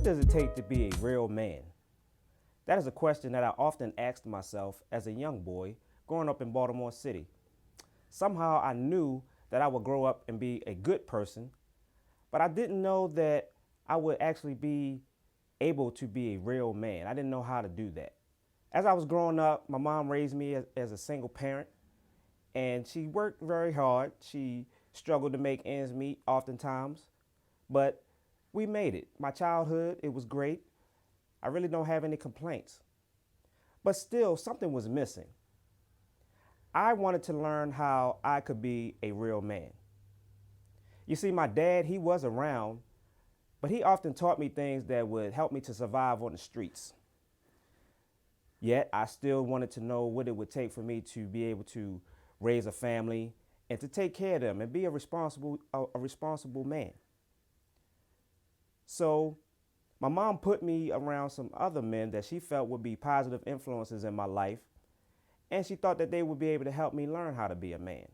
What does it take to be a real man? That is a question that I often asked myself as a young boy growing up in Baltimore City. Somehow I knew that I would grow up and be a good person, but I didn't know that I would actually be able to be a real man. I didn't know how to do that. As I was growing up, my mom raised me as a single parent, and she worked very hard. She struggled to make ends meet oftentimes, but we made it. My childhood, it was great. I really don't have any complaints. But still, something was missing. I wanted to learn how I could be a real man. You see, my dad, he was around, but he often taught me things that would help me to survive on the streets. Yet, I still wanted to know what it would take for me to be able to raise a family and to take care of them and be a responsible man. So, my mom put me around some other men that she felt would be positive influences in my life, and she thought that they would be able to help me learn how to be a man.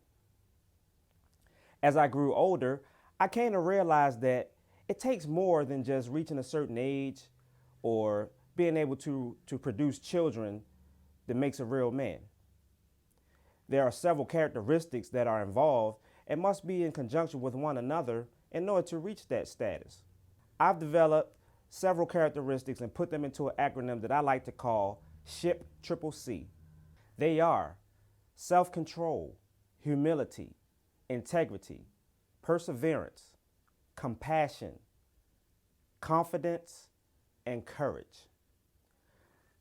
As I grew older, I came to realize that it takes more than just reaching a certain age or being able to produce children that makes a real man. There are several characteristics that are involved and must be in conjunction with one another in order to reach that status. I've developed several characteristics and put them into an acronym that I like to call SHIP Triple C. They are self-control, humility, integrity, perseverance, compassion, confidence, and courage.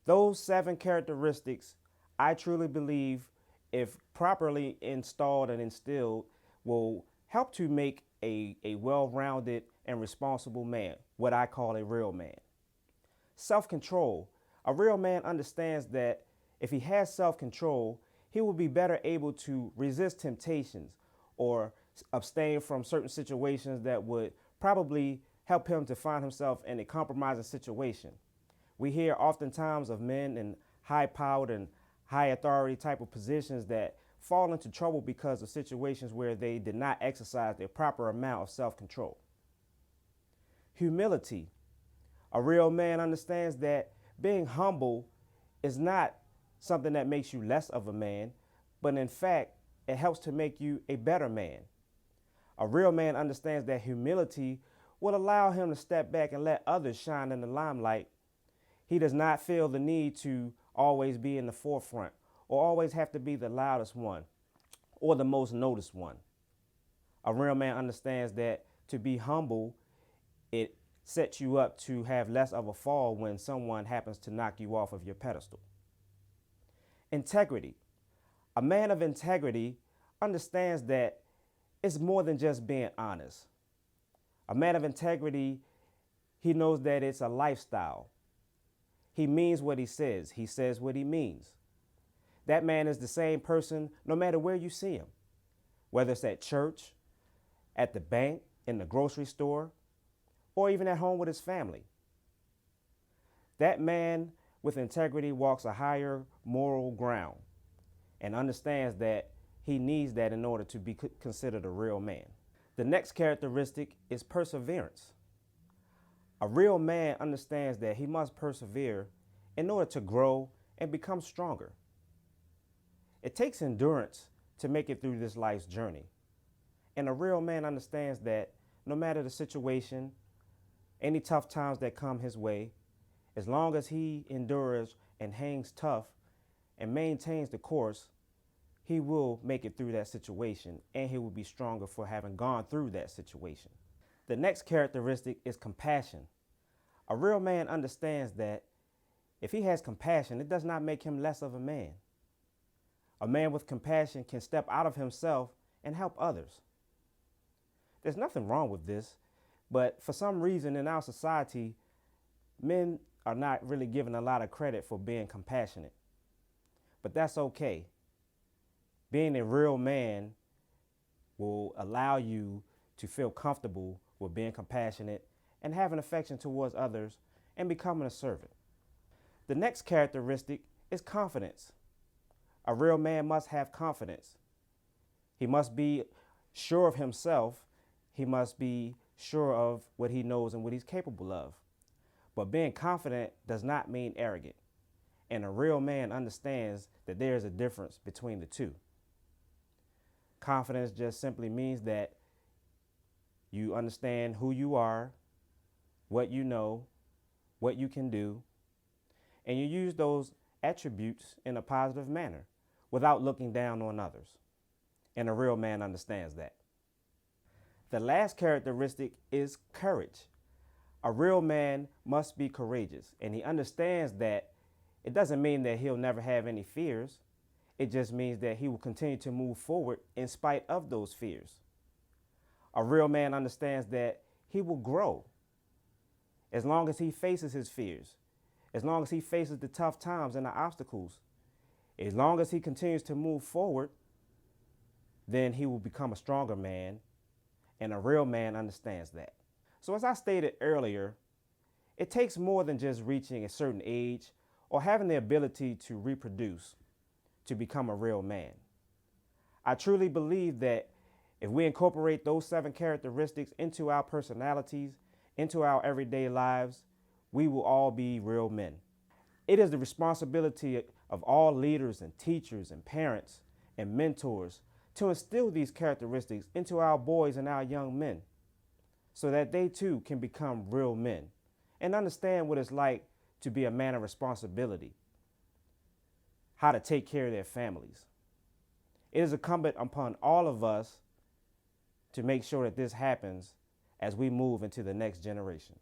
Those 7 characteristics, I truly believe, if properly installed and instilled, will help to make a well-rounded and responsible man, what I call a real man. Self-control. A real man understands that if he has self-control, he will be better able to resist temptations or abstain from certain situations that would probably help him to find himself in a compromising situation. We hear oftentimes of men in high-powered and high authority type of positions that fall into trouble because of situations where they did not exercise their proper amount of self-control. Humility. A real man understands that being humble is not something that makes you less of a man, but in fact, it helps to make you a better man. A real man understands that humility will allow him to step back and let others shine in the limelight. He does not feel the need to always be in the forefront or always have to be the loudest one or the most noticed one. A real man understands that to be humble, it sets you up to have less of a fall when someone happens to knock you off of your pedestal. Integrity. A man of integrity understands that it's more than just being honest. A man of integrity, he knows that it's a lifestyle. He means what he says what he means. That man is the same person no matter where you see him, whether it's at church, at the bank, in the grocery store, or even at home with his family. That man with integrity walks a higher moral ground and understands that he needs that in order to be considered a real man. The next characteristic is perseverance. A real man understands that he must persevere in order to grow and become stronger. It takes endurance to make it through this life's journey. And a real man understands that no matter the situation, any tough times that come his way, as long as he endures and hangs tough and maintains the course, he will make it through that situation and he will be stronger for having gone through that situation. The next characteristic is compassion. A real man understands that if he has compassion, it does not make him less of a man. A man with compassion can step out of himself and help others. There's nothing wrong with this, but for some reason in our society, men are not really given a lot of credit for being compassionate. But that's okay. Being a real man will allow you to feel comfortable with being compassionate and having affection towards others and becoming a servant. The next characteristic is confidence. A real man must have confidence. He must be sure of himself. He must be sure of what he knows and what he's capable of. But being confident does not mean arrogant. And a real man understands that there is a difference between the two. Confidence just simply means that you understand who you are, what you know, what you can do, and you use those attributes in a positive manner without looking down on others. And a real man understands that. The last characteristic is courage. A real man must be courageous, and he understands that it doesn't mean that he'll never have any fears. It just means that he will continue to move forward in spite of those fears. A real man understands that he will grow as long as he faces his fears, as long as he faces the tough times and the obstacles, as long as he continues to move forward, then he will become a stronger man, and a real man understands that. So as I stated earlier, it takes more than just reaching a certain age or having the ability to reproduce to become a real man. I truly believe that if we incorporate those 7 characteristics into our personalities, into our everyday lives, we will all be real men. It is the responsibility of all leaders and teachers and parents and mentors to instill these characteristics into our boys and our young men so that they too can become real men and understand what it's like to be a man of responsibility, how to take care of their families. It is incumbent upon all of us to make sure that this happens as we move into the next generation.